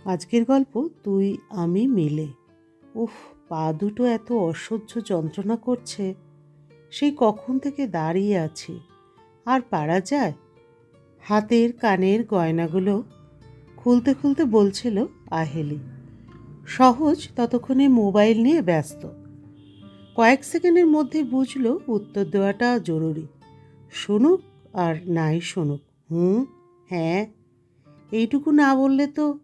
আজকের গল্প তুই আমি মিলে। উফ, পা দুটো এত অসহ্য যন্ত্রণা করছে। সেই কখন থেকে দাঁড়িয়ে আছি, আর পারা যায়? হাতের কানের গয়নাগুলো খুলতে খুলতে বলছিল আহেলি। সহজ ততক্ষণে মোবাইল নিয়ে ব্যস্ত। কয়েক সেকেন্ডের মধ্যে বুঝলো উত্তর দেওয়াটা জরুরি। শুনুক আর নাই শুনুক, হুম, হ্যাঁ, এইটুকু না বললে তো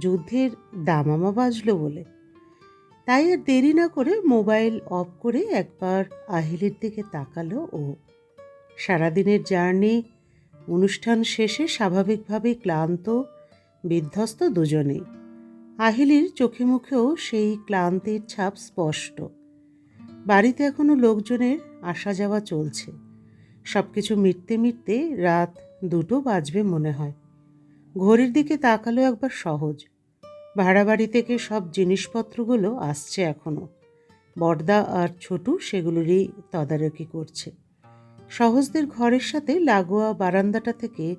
যুদ্ধের দামামা বাজলো বলে। তাই আর দেরি না করে মোবাইল অফ করে একবার আহিলির দিকে তাকালো ও। সারাদিনের জার্নি, অনুষ্ঠান শেষে স্বাভাবিকভাবেই ক্লান্ত, বিধ্বস্ত দুজনেই। আহিলির চোখে মুখেও সেই ক্লান্তির ছাপ স্পষ্ট। বাড়িতে এখনো লোকজনের আসা যাওয়া চলছে। সবকিছু মিটতে মিটতে রাত 2টো বাজবে মনে হয়। ঘড়ির দিকে তাকালো একবার সহজ। ভাড়া বাড়ি থেকে সব জিনিসপত্রগুলো আসছে এখনো। বড়দা আর ছোটু সেগুলোরই তদারকি করছে। সহজদের ঘরের সাথে লাগোয়া বারান্দাটা থেকে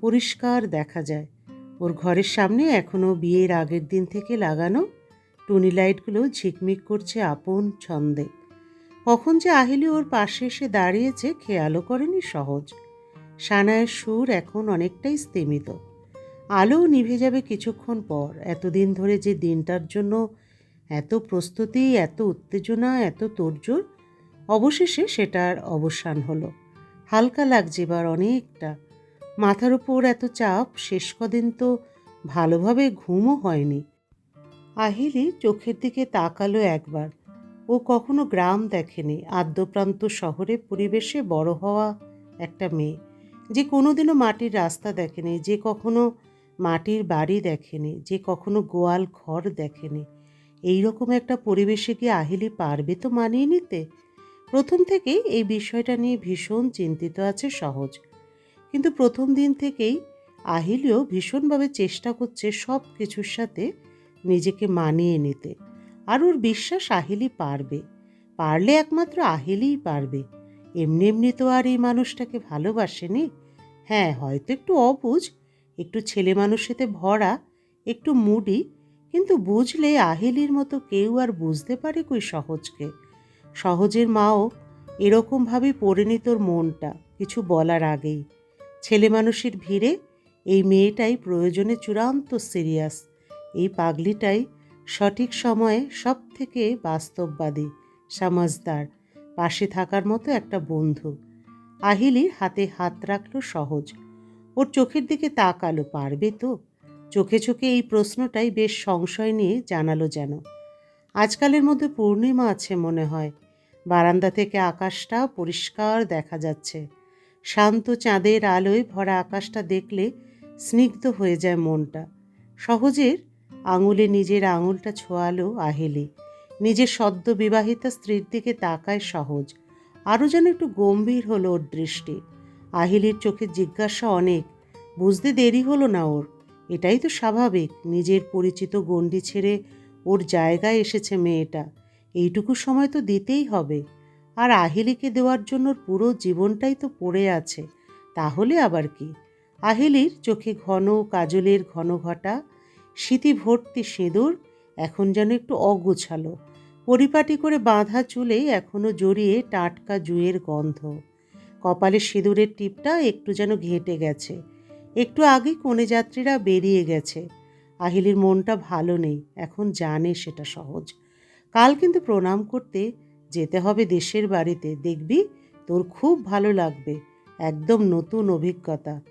পরিষ্কার দেখা যায় ওর ঘরের সামনে এখনো বিয়ের আগের দিন থেকে লাগানো টুনি লাইটগুলো ঝিকমিক করছে আপন ছন্দে। কখন যে আহিলি ওর পাশে এসে দাঁড়িয়েছে খেয়ালও করেনি সহজ। সানায়ের সুর এখন অনেকটাই স্তিমিত। আলো নিভে যাবে কিছুক্ষণ পর। এতদিন ধরে যে দিনটার জন্য এত প্রস্তুতি, এত উত্তেজনা, এত তোড়জোড়, অবশেষে সেটার অবসান হলো। হালকা লাগছে এবার অনেকটা। মাথার উপর এত চাপ, শেষ কদিন তো ভালোভাবে ঘুমও হয়নি। আহিলি চোখের দিকে তাকালো একবার। ও কখনো গ্রাম দেখেনি, আদ্যপ্রান্ত শহরে পরিবেশে বড় হওয়া একটা মেয়ে, যে কোনোদিনও মাটির রাস্তা দেখেনি, যে কখনো মাটির বাড়ি দেখেনি, যে কখনো গোয়াল ঘর দেখেনি। এইরকম একটা পরিবেশে কি আহিলি পারবে তো মানিয়ে নিতে? প্রথম থেকেই এই বিষয়টা নিয়ে ভীষণ চিন্তিত আছে সহজ। কিন্তু প্রথম দিন থেকেই আহিলিও ভীষণভাবে চেষ্টা করছে সব কিছুর সাথে নিজেকে মানিয়ে নিতে। আর ওর বিশ্বাস আহিলি পারবে। পারলে একমাত্র আহিলিই পারবে। এমনি এমনি তো আর এই মানুষটাকে ভালোবাসেনি। হ্যাঁ, হয়তো একটু অবুঝ, একটু ছেলে মানুষেতে ভরা, একটু মুডি, কিন্তু বুঝলে আহিলির মতো কেউ আর বুঝতে পারে কই সহজকে? সহজের মাও এরকমভাবেই পরিণত ওর মনটা কিছু বলার আগেই। ছেলে মানুষের ভিড়ে এই মেয়েটাই প্রয়োজনে চূড়ান্ত সিরিয়াস। এই পাগলিটাই সঠিক সময়ে সব থেকে বাস্তববাদী, সমাজদার, পাশে থাকার মতো একটা বন্ধু। আহিলির হাতে হাত রাখলো সহজ। ওর চোখের দিকে তাকালো, পারবে তো? চোখে চোখে এই প্রশ্নটাই বেশ সংশয় নিয়ে জানালো যেন। আজকালের মধ্যে পূর্ণিমা আছে মনে হয়। বারান্দা থেকে আকাশটা পরিষ্কার দেখা যাচ্ছে। শান্ত চাঁদের আলোয় ভরা আকাশটা দেখলে স্নিগ্ধ হয়ে যায় মনটা। সহজের আঙুলে নিজের আঙুলটা ছোঁয়ালো আহিলি। নিজের সদ্য বিবাহিতা স্ত্রীর দিকে তাকায় সহজ। আরও যেন একটু গম্ভীর হলো ওর দৃষ্টি। আহিলির চোখে জিজ্ঞাসা অনেক। বুঝতে দেরি হলো না ওর। এটাই তো স্বাভাবিক। নিজের পরিচিত গণ্ডি ছেড়ে ওর জায়গায় এসেছে মেয়েটা। এইটুকু সময় তো দিতেই হবে। আর আহিলিকে দেওয়ার জন্য পুরো জীবনটাই তো পড়ে আছে। তাহলে আবার কি? আহিলির চোখে ঘন কাজলের ঘন ঘটা, স্মৃতি ভর্তি সিঁদুর এখন যেন একটু অগোছালো। পরিপাটি করে বাঁধা চুলে এখনো জড়িয়ে টাটকা জুঁয়ের গন্ধ। কপালে সিঁদুরের টিপটা একটু যেন ঘেঁটে গেছে। একটু আগে কনে যাত্রীরা বেরিয়ে গেছে। আহিলির মনটা ভালো নেই, এখন জানে সেটা সহজ। কাল কিন্তু প্রণাম করতে যেতে হবে দেশের বাড়িতে, দেখবি তোর খুব ভালো লাগবে। একদম নতুন অভিজ্ঞতা।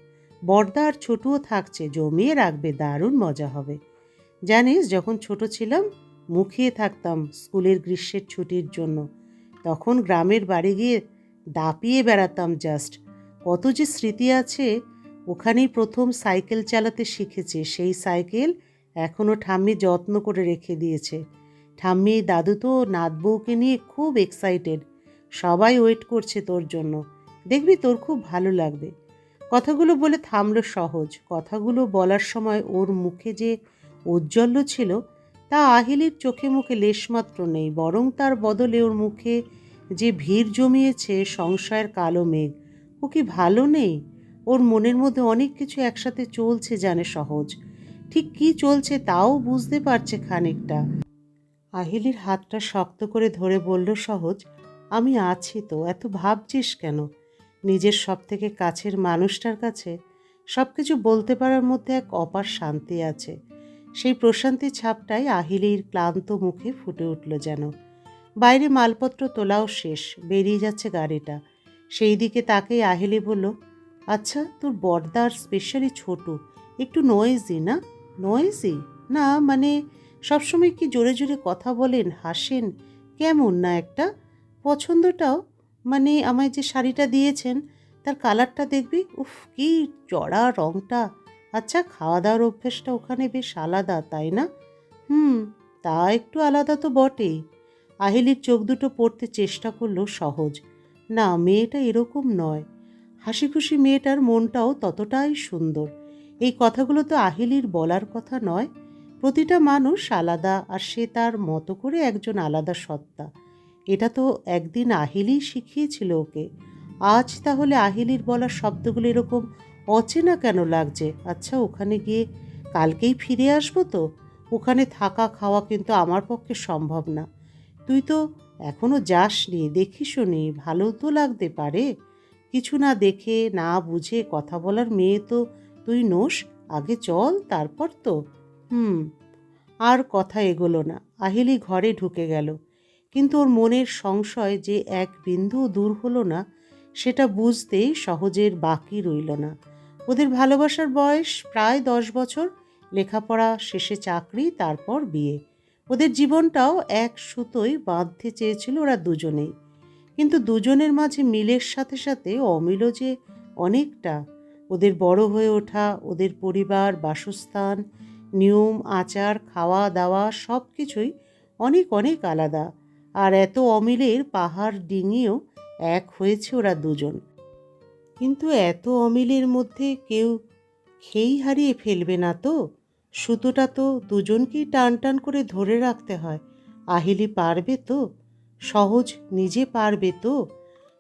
বড়দা আর ছোটুও থাকছে, জমিয়ে রাখবে, দারুণ মজা হবে। জানিস, যখন ছোট ছিলাম মুখিয়ে থাকতাম স্কুলের গ্রীষ্মের ছুটির জন্য। তখন গ্রামের বাড়ি গিয়ে দাপিয়ে বেড়াতাম জাস্ট। কত যে স্মৃতি আছে। ওখানেই প্রথম সাইকেল চালাতে শিখেছে। সেই সাইকেল এখনও ঠাম্মি যত্ন করে রেখে দিয়েছে। ঠাম্মি দাদু তো নাত বউকে নিয়ে খুব এক্সাইটেড। সবাই ওয়েট করছে তোর জন্য। দেখবি তোর খুব ভালো লাগবে। কথাগুলো বলে থামলো সহজ। কথাগুলো বলার সময় ওর মুখে যে ঔজ্জ্বল্য ছিল তা আহিলির চোখে মুখে লেশমাত্র নেই, বরং তার বদলে ওর মুখে যে ভিড় জমিয়েছে সংশয়ের কালো মেঘ। ও কি ভালো নেই? ওর মনের মধ্যে অনেক কিছু একসাথে চলছে জানে সহজ। ঠিক কী চলছে তাও বুঝতে পারছে খানিকটা। আহিলির হাতটা শক্ত করে ধরে বলল সহজ, আমি আছি তো, এত ভাবছিস কেন? নিজের সব থেকে কাছের মানুষটার কাছে সব কিছু বলতে পারার মধ্যে এক অপার শান্তি আছে। সেই প্রশান্তির ছাপটাই আহিলির ক্লান্ত মুখে ফুটে উঠল যেন। বাইরে মালপত্র তোলাও শেষ, বেরিয়ে যাচ্ছে গাড়িটা। সেই দিকে তাকেই আহিলি বলল, আচ্ছা তোর বর্দার স্পেশালি ছোটু একটু নয়েজি না? নয়েজি না মানে সবসময় কি জোরে জোরে কথা বলেন, হাসেন, কেমন না একটা? পছন্দটাও মানে আমায় যে শাড়িটা দিয়েছেন তার কালারটা দেখবি, উফ কি চড়া রংটা। আচ্ছা খাওয়া দাওয়ার অভ্যেসটা ওখানে বেশ আলাদা তাই না? হুম, তা একটু আলাদা তো বটেই। আহিলির চোখ দুটো পড়তে চেষ্টা করলো সহজ। না, মেয়েটা এরকম নয়। হাসি খুশি মেয়েটার মনটাও ততটাই সুন্দর। এই কথাগুলো তো আহিলির বলার কথা নয়। প্রতিটা মানুষ আলাদা, আর সে তার মতো করে একজন আলাদা সত্তা। এটা তো একদিন আহিলিই শিখিয়েছিল ওকে। আজ তাহলে আহিলির বলা শব্দগুলো এরকম অচেনা কেন লাগছে? আচ্ছা ওখানে গিয়ে কালকেই ফিরে আসবো তো? ওখানে থাকা খাওয়া কিন্তু আমার পক্ষে সম্ভব না। তুই তো এখনো যাসনি, দেখিসনি, ভালো তো লাগতে পারে। কিছু না দেখে না বুঝে কথা বলার মেয়ে তো তুই নোস। আগে চল তারপর তো। হুম। আর কথা এগোলো না। আহিলি ঘরে ঢুকে গেল। কিন্তু ওর মনের সংশয় যে এক বিন্দুও দূর হলো না, সেটা বুঝতেই সহজের বাকি রইল না। ওদের ভালোবাসার বয়স প্রায় 10 বছর। লেখাপড়া শেষে চাকরি, তারপর বিয়ে। ওদের জীবনটাও এক সুতোয় বাঁধতে চেয়েছিল ওরা দুজনেই। কিন্তু দুজনের মাঝে মিলের সাথে সাথে অমিলও যে অনেকটা। ওদের বড় হয়ে ওঠা, ওদের পরিবার, বাসস্থান, নিয়ম আচার, খাওয়া দাওয়া সব কিছুই অনেক অনেক আলাদা। আর এত অমিলের পাহাড় ডিঙিয়েও এক হয়েছে ওরা দুজন। কিন্তু এত অমিলের মধ্যে কেউ খেই হারিয়ে ফেলবে না তো? সুতোটা তো দুজনকেই টান টান করে ধরে রাখতে হয়। আহিলি পারবে তো? সহজ নিজে পারবে তো?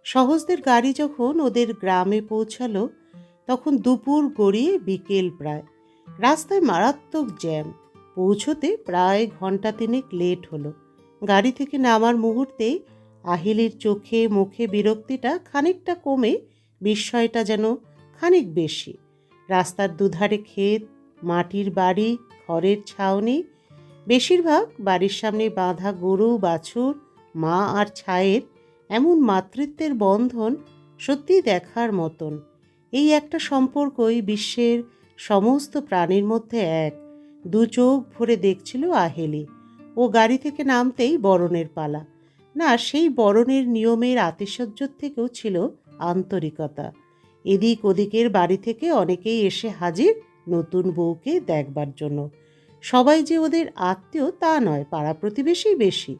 সহজদের গাড়ি যখন ওদের গ্রামে পৌঁছালো, তখন দুপুর গড়িয়ে বিকেল প্রায়। রাস্তায় মারাত্মক জ্যাম। পৌঁছতে প্রায় ঘন্টা তিনেক লেট হলো। গাড়ি থেকে নামার মুহূর্তেই আহিলির চোখে মুখে বিরক্তিটা খানিকটা কমে বিস্ময়টা যেন খানিক বেশি। রাস্তার দুধারে ক্ষেত, মাটির বাড়ি, খড়ের ছাউনি, বেশিরভাগ বাড়ির সামনে বাঁধা গরু বাছুর, মা আর ছায়ের এমন মাতৃত্বের বন্ধন সত্যিই দেখার মতন। এই একটা সম্পর্কই বিশ্বের সমস্ত প্রাণীর মধ্যে এক। দু চোখ ভরে দেখছিল আহেলি। ও গাড়ি থেকে নামতেই বরণের পালা। না, সেই বরণের নিয়মের আতিশয্যের থেকেও ছিল আন্তরিকতা। এদিক ওদিকের বাড়ি থেকে অনেকেই এসে হাজির নতুন বউকে দেখবার জন্য। সবাই যে ওদের আত্মীয় তা নয়, পাড়া প্রতিবেশী বেশি।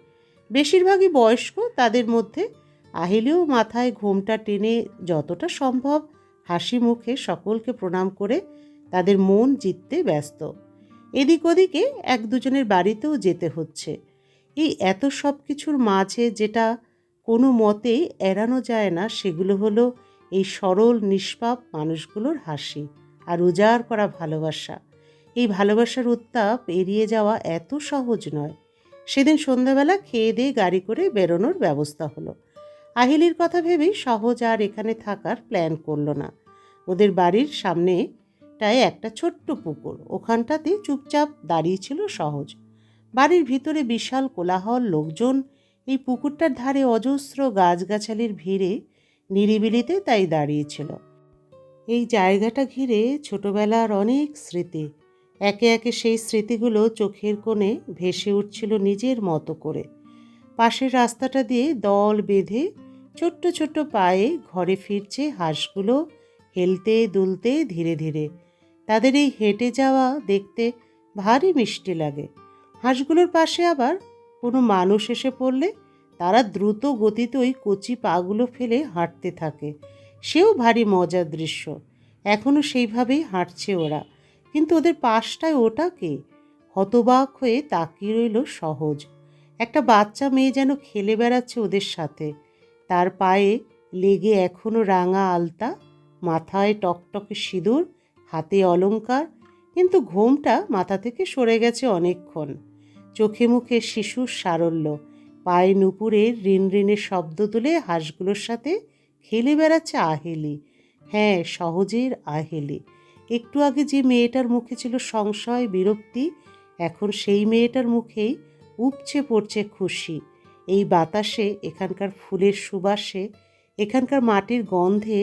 বেশিরভাগই বয়স্ক। তাদের মধ্যে আহিলেও মাথায় ঘোমটা টেনে যতটা সম্ভব হাসি মুখে সকলকে প্রণাম করে তাদের মন জিততে ব্যস্ত। এদিক ওদিকে এক দুজনের বাড়িতেও যেতে হচ্ছে। এই এত সব কিছুর মাঝে যেটা কোনো মতেই এড়ানো যায় না, সেগুলো হলো এই সরল নিষ্পাপ মানুষগুলোর হাসি আর উজাড় করা ভালোবাসা। এই ভালোবাসার উত্তাপ এড়িয়ে যাওয়া এত সহজ নয়। সেদিন সন্ধ্যাবেলা খেয়ে দিয়ে গাড়ি করে বেরোনোর ব্যবস্থা হলো। আহিলির কথা ভেবেই সহজ আর এখানে থাকার প্ল্যান করলো না। ওদের বাড়ির সামনেটায় একটা ছোট্ট পুকুর, ওখানটাতে চুপচাপ দাঁড়িয়েছিল সহজ। বাড়ির ভিতরে বিশাল কোলাহল, লোকজন। এই পুকুরটার ধারে অজস্র গাছগাছালির ভিড়ে নিরিবিলিতে তাই দাঁড়িয়েছিল। এই জায়গাটা ঘিরে ছোটবেলার অনেক স্মৃতি। একে একে সেই স্মৃতিগুলো চোখের কোণে ভেসে উঠছিল নিজের মতো করে। পাশের রাস্তাটা দিয়ে দল বেঁধে ছোট্ট ছোট্ট পায়ে ঘরে ফিরছে হাঁসগুলো, হেলতে দুলতে ধীরে ধীরে। তাদের এই হেঁটে যাওয়া দেখতে ভারী মিষ্টি লাগে। হাঁসগুলোর পাশে আবার কোনো মানুষ এসে পড়লে তারা দ্রুত গতিতে ওই কচি পাগুলো ফেলে হাঁটতে থাকে। সেও ভারী মজার দৃশ্য। এখনও সেইভাবেই হাঁটছে ওরা। কিন্তু ওদের পাশটায় ওটা কে? হতবাক হয়ে তাকিয়ে রইল সহজ। একটা বাচ্চা মেয়ে যেন খেলে বেড়াচ্ছে ওদের সাথে। তার পায়ে লেগে এখনো রাঙা আলতা, মাথায় টকটকে সিঁদুর, হাতে অলংকার। কিন্তু ঘুমটা মাথা থেকে সরে গেছে অনেকক্ষণ। চোখে মুখে শিশুর সারল্য, পায়ে নুপুরের রিনরিনের শব্দ তুলে হাঁসগুলোর সাথে খেলে বেড়াচ্ছে আহেলি। হ্যাঁ, সহজের আহেলি। একটু আগে যে মেয়েটার মুখে ছিল সংশয়, বিরক্তি, এখন সেই মেয়েটার মুখেই উপচে পড়ছে খুশি। এই বাতাসে, এখানকার ফুলের সুবাসে, এখানকার মাটির গন্ধে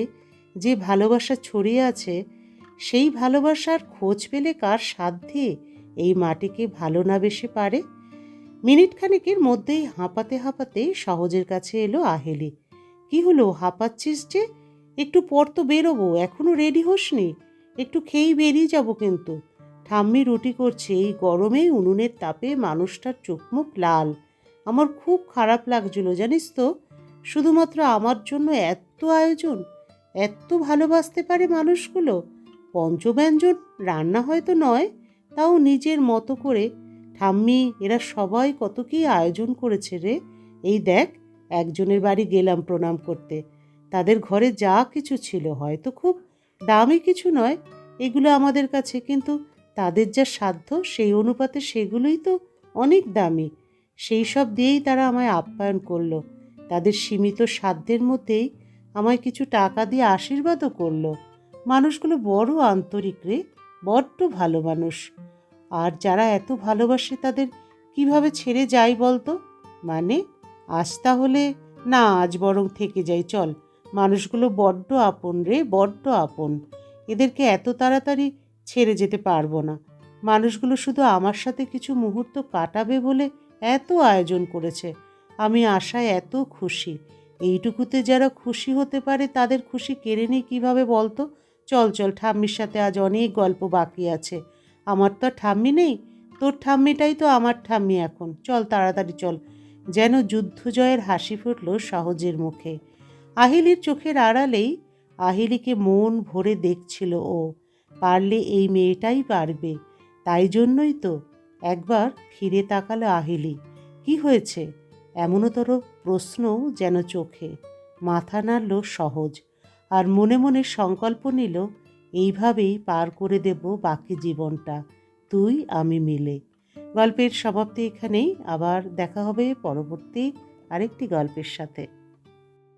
যে ভালোবাসা ছড়িয়ে আছে, সেই ভালোবাসার খোঁজ পেলে কার সাধ্যে এই মাটিকে ভালো না বেশে পারে। মিনিট খানেকের মধ্যেই হাঁপাতে হাঁপাতে সহজের কাছে এলো আহেলি। কি হলো, হাঁপাচ্ছিস যে? একটু পর তো বেরোবো, এখনো রেডি হোসনি? একটু খেয়েই বেরিয়ে যাব কিন্তু। ঠাম্মি রুটি করছে, এই গরমে উনুনের তাপে মানুষটার চোখ মুখ লাল। আমার খুব খারাপ লাগছিল জানিস তো। শুধুমাত্র আমার জন্য এত আয়োজন, এত ভালোবাসতে পারে মানুষগুলো। পঞ্চব্যঞ্জন রান্না হয়তো নয়, তাও নিজের মতো করে। ঠাম্মি, এরা সবাই কত কী আয়োজন করেছে রে। এই দেখ, একজনের বাড়ি গেলাম প্রণাম করতে। তাদের ঘরে যা কিছু ছিল, হয়তো খুব দামি কিছু নয় এগুলো আমাদের কাছে, কিন্তু তাদের যা সাধ্য সেই অনুপাতে সেগুলোই তো অনেক দামি। সেই সব দিয়েই তারা আমায় আপ্যায়ন করলো। তাদের সীমিত সাধ্যের মধ্যেই আমায় কিছু টাকা দিয়ে আশীর্বাদও করলো। মানুষগুলো বড় আন্তরিক রে, বড্ড ভালো মানুষ। আর যারা এত ভালোবাসে তাদের কিভাবে ছেড়ে যাই বলতো? মানে, আজ তাহলে না, আজ বরং থেকে যাই চল। মানুষগুলো বড্ড আপন রে, বড্ড আপন। এদেরকে এত তাড়াতাড়ি ছেড়ে যেতে পারবো না। মানুষগুলো শুধু আমার সাথে কিছু মুহূর্ত কাটাবে বলে এত আয়োজন করেছে। আমি আশায় এত খুশি। এইটুকুতে যারা খুশি হতে পারে তাদের খুশি কেড়ে নেই কীভাবে বলতো? চল চল, ঠাম্মির সাথে আজ অনেক গল্প বাকি আছে। আমার তো আর ঠাম্মি নেই, তোর ঠাম্মিটাই তো আমার ঠাম্মি এখন। চল তাড়াতাড়ি চল। যেন যুদ্ধজয়ের হাসি ফুটল সহজের মুখে। আহিলির চোখের আড়ালেই আহিলিকে মন ভরে দেখছিল ও। পারলে এই মেয়েটাই পারবে। তাই জন্যই তো একবার ফিরে তাকালো আহিলি। কি হয়েছে? এমনতর প্রশ্নও যেন চোখে। মাথা নাড়ল সহজ, আর মনে মনে সংকল্প নিল, এইভাবেই পার করে দেব বাকি জীবনটা, তুই আমি মিলে। গল্পের সমাপ্তি এখানেই। আবার দেখা হবে পরবর্তী আরেকটি গল্পের সাথে।